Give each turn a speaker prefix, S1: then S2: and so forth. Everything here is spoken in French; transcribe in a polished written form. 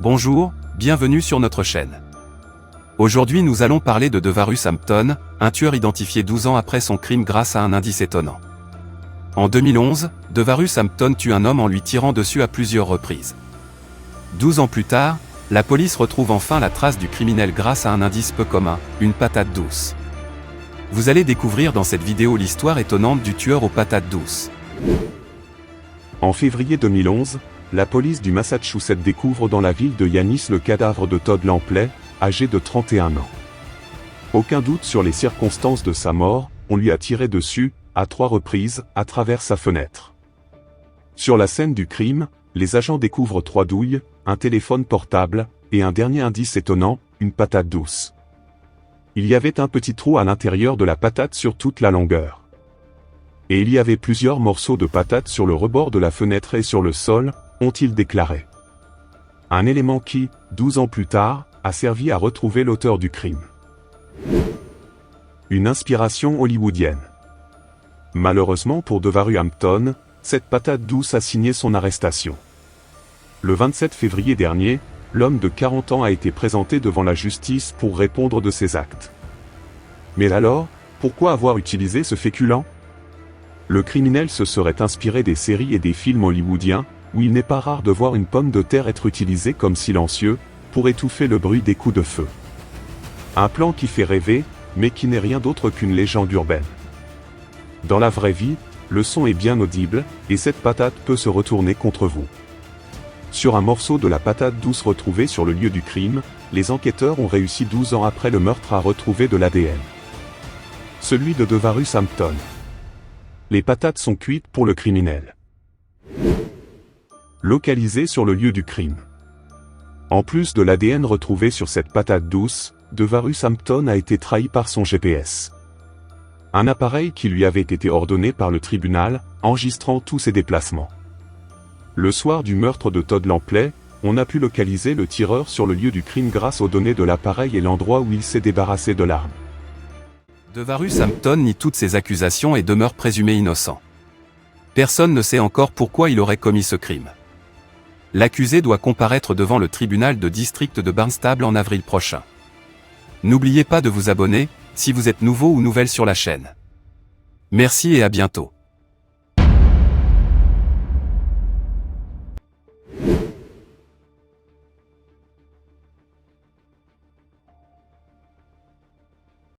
S1: Bonjour, bienvenue sur notre chaîne. Aujourd'hui nous allons parler de Devarus Hampton, un tueur identifié 12 ans après son crime grâce à un indice étonnant. En 2011, Devarus Hampton tue un homme en lui tirant dessus à plusieurs reprises. 12 ans plus tard, la police retrouve enfin la trace du criminel grâce à un indice peu commun, une patate douce. Vous allez découvrir dans cette vidéo l'histoire étonnante du tueur aux patates douces.
S2: En février 2011, la police du Massachusetts découvre dans la ville de Yannis le cadavre de Todd Lampley, âgé de 31 ans. Aucun doute sur les circonstances de sa mort, on lui a tiré dessus, à 3 reprises, à travers sa fenêtre. Sur la scène du crime, les agents découvrent 3 douilles, un téléphone portable, et un dernier indice étonnant, une patate douce. Il y avait un petit trou à l'intérieur de la patate sur toute la longueur. Et il y avait plusieurs morceaux de patate sur le rebord de la fenêtre et sur le sol, ont-ils déclaré. Un élément qui, 12 ans plus tard, a servi à retrouver l'auteur du crime. Une inspiration hollywoodienne. Malheureusement pour Devarus Hampton, cette patate douce a signé son arrestation. Le 27 février dernier, l'homme de 40 ans a été présenté devant la justice pour répondre de ses actes. Mais alors, pourquoi avoir utilisé ce féculent ? Le criminel se serait inspiré des séries et des films hollywoodiens, où il n'est pas rare de voir une pomme de terre être utilisée comme silencieux, pour étouffer le bruit des coups de feu. Un plan qui fait rêver, mais qui n'est rien d'autre qu'une légende urbaine. Dans la vraie vie, le son est bien audible, et cette patate peut se retourner contre vous. Sur un morceau de la patate douce retrouvé sur le lieu du crime, les enquêteurs ont réussi 12 ans après le meurtre à retrouver de l'ADN. Celui de Devarus Hampton. Les patates sont cuites pour le criminel. Localisé sur le lieu du crime. En plus de l'ADN retrouvé sur cette patate douce, Devarus Hampton a été trahi par son GPS. Un appareil qui lui avait été ordonné par le tribunal, enregistrant tous ses déplacements. Le soir du meurtre de Todd Lampley, on a pu localiser le tireur sur le lieu du crime grâce aux données de l'appareil et l'endroit où il s'est débarrassé de l'arme.
S1: Devarus Hampton nie toutes ces accusations et demeure présumé innocent. Personne ne sait encore pourquoi il aurait commis ce crime. L'accusé doit comparaître devant le tribunal de district de Barnstable en avril prochain. N'oubliez pas de vous abonner, si vous êtes nouveau ou nouvelle sur la chaîne. Merci et à bientôt.